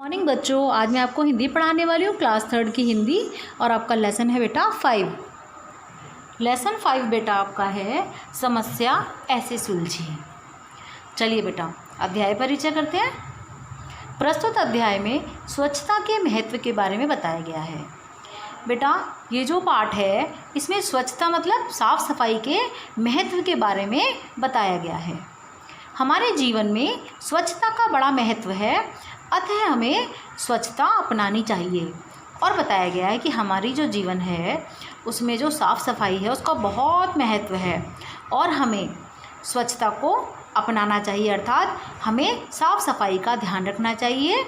Morning बच्चों, आज मैं आपको हिंदी पढ़ाने वाली हूँ क्लास 3 की हिंदी। और आपका लेसन है बेटा 5। लेसन 5 बेटा आपका है समस्या ऐसे सुलझी। चलिए बेटा अध्याय परिचय करते हैं। प्रस्तुत अध्याय में स्वच्छता के महत्व के बारे में बताया गया है। बेटा ये जो पाठ है इसमें स्वच्छता मतलब साफ सफाई के महत्व के बारे में बताया गया है। हमारे जीवन में स्वच्छता का बड़ा महत्व है, अतः हमें स्वच्छता अपनानी चाहिए। और बताया गया है कि हमारी जो जीवन है उसमें जो साफ़ सफाई है उसका बहुत महत्व है और हमें स्वच्छता को अपनाना चाहिए, अर्थात हमें साफ़ सफाई का ध्यान रखना चाहिए।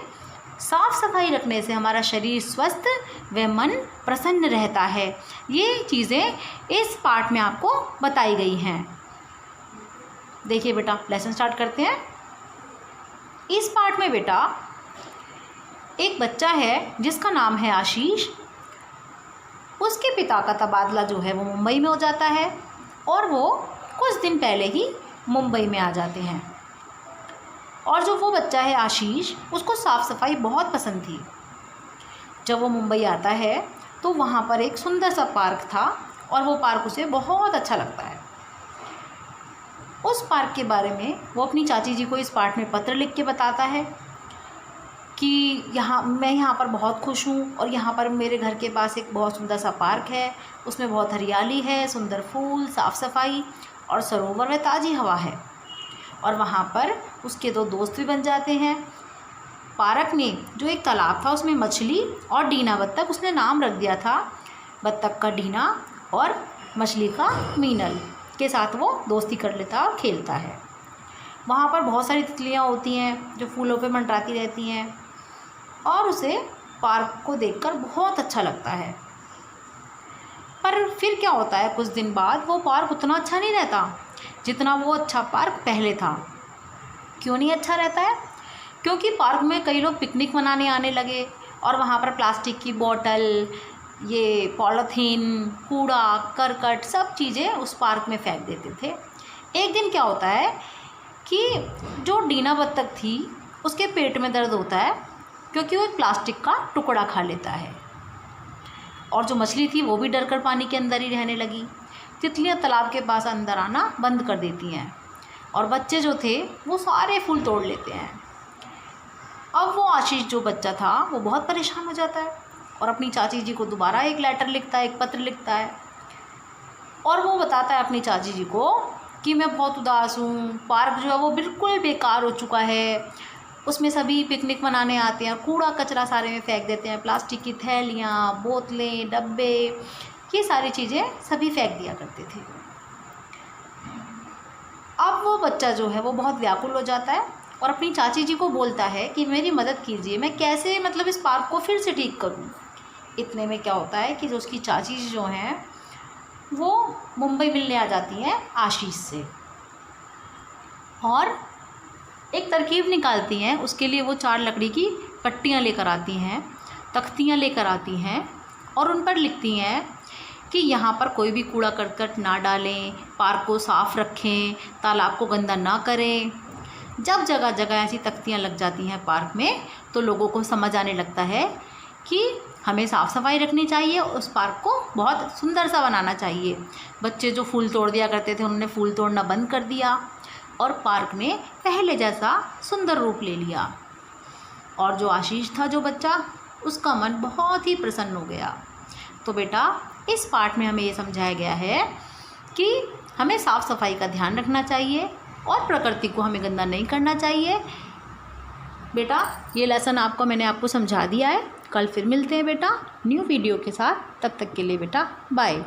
साफ़ सफाई रखने से हमारा शरीर स्वस्थ व मन प्रसन्न रहता है। ये चीज़ें इस पाठ में आपको बताई गई हैं। देखिए बेटा लेसन स्टार्ट करते हैं। इस पाठ में बेटा एक बच्चा है जिसका नाम है आशीष। उसके पिता का तबादला जो है वो मुंबई में हो जाता है और वो कुछ दिन पहले ही मुंबई में आ जाते हैं। और जो वो बच्चा है आशीष, उसको साफ़ सफाई बहुत पसंद थी। जब वो मुंबई आता है तो वहाँ पर एक सुंदर सा पार्क था और वो पार्क उसे बहुत अच्छा लगता है। उस पार्क के बारे में वो अपनी चाची जी को इस पाठ में पत्र लिख के बताता है कि मैं यहाँ पर बहुत खुश हूँ और यहाँ पर मेरे घर के पास एक बहुत सुंदर सा पार्क है, उसमें बहुत हरियाली है, सुंदर फूल, साफ़ सफाई और सरोवर व ताज़ी हवा है। और वहाँ पर उसके 2 दोस्त भी बन जाते हैं। पार्क में जो एक तालाब था उसमें मछली और डीना बत्तख, उसने नाम रख दिया था, बत्तख का डीना और मछली का मीनल के साथ वो दोस्ती कर लेता और खेलता है। वहाँ पर बहुत सारी तितलियाँ होती हैं जो फूलों पे मंडराती रहती हैं और उसे पार्क को देखकर बहुत अच्छा लगता है। पर फिर क्या होता है, कुछ दिन बाद वो पार्क उतना अच्छा नहीं रहता जितना वो अच्छा पार्क पहले था। क्यों नहीं अच्छा रहता है? क्योंकि पार्क में कई लोग पिकनिक मनाने आने लगे और वहाँ पर प्लास्टिक की बोतल, ये पॉलीथीन, कूड़ा करकट सब चीज़ें उस पार्क में फेंक देते थे। एक दिन क्या होता है कि जो डीना बत्तख थी उसके पेट में दर्द होता है क्योंकि वो एक प्लास्टिक का टुकड़ा खा लेता है। और जो मछली थी वो भी डर कर पानी के अंदर ही रहने लगी। तितलियाँ तालाब के पास अंदर आना बंद कर देती हैं और बच्चे जो थे वो सारे फूल तोड़ लेते हैं। अब वो आशीष जो बच्चा था वो बहुत परेशान हो जाता है और अपनी चाची जी को दोबारा एक लेटर लिखता है, एक पत्र लिखता है और वो बताता है अपनी चाची जी को कि मैं बहुत उदास हूँ, पार्क जो है वो बिल्कुल बेकार हो चुका है, उसमें सभी पिकनिक मनाने आते हैं, कूड़ा कचरा सारे में फेंक देते हैं, प्लास्टिक की थैलियाँ, बोतलें, डब्बे, ये सारी चीज़ें सभी फेंक दिया करते थे। अब वो बच्चा जो है वो बहुत व्याकुल हो जाता है और अपनी चाची जी को बोलता है कि मेरी मदद कीजिए, मैं कैसे मतलब इस पार्क को फिर से ठीक करूं। इतने में क्या होता है कि जो उसकी चाची जी जो हैं वो मुंबई मिलने आ जाती हैं आशीष से और एक तरकीब निकालती हैं। उसके लिए वो 4 लकड़ी की पट्टियाँ लेकर आती हैं, तख्तियाँ लेकर आती हैं और उन पर लिखती हैं कि यहाँ पर कोई भी कूड़ा करकट ना डालें, पार्क को साफ़ रखें, तालाब को गंदा ना करें। जब जगह जगह ऐसी तख्तियाँ लग जाती हैं पार्क में तो लोगों को समझ आने लगता है कि हमें साफ़ सफाई रखनी चाहिए, उस पार्क को बहुत सुंदर सा बनाना चाहिए। बच्चे जो फूल तोड़ दिया करते थे उन्होंने फूल तोड़ना बंद कर दिया और पार्क ने पहले जैसा सुंदर रूप ले लिया। और जो आशीष था जो बच्चा, उसका मन बहुत ही प्रसन्न हो गया। तो बेटा इस पाठ में हमें ये समझाया गया है कि हमें साफ़ सफाई का ध्यान रखना चाहिए और प्रकृति को हमें गंदा नहीं करना चाहिए। बेटा ये लेसन मैंने आपको समझा दिया है। कल फिर मिलते हैं बेटा न्यू वीडियो के साथ। तब तक के लिए बेटा बाय।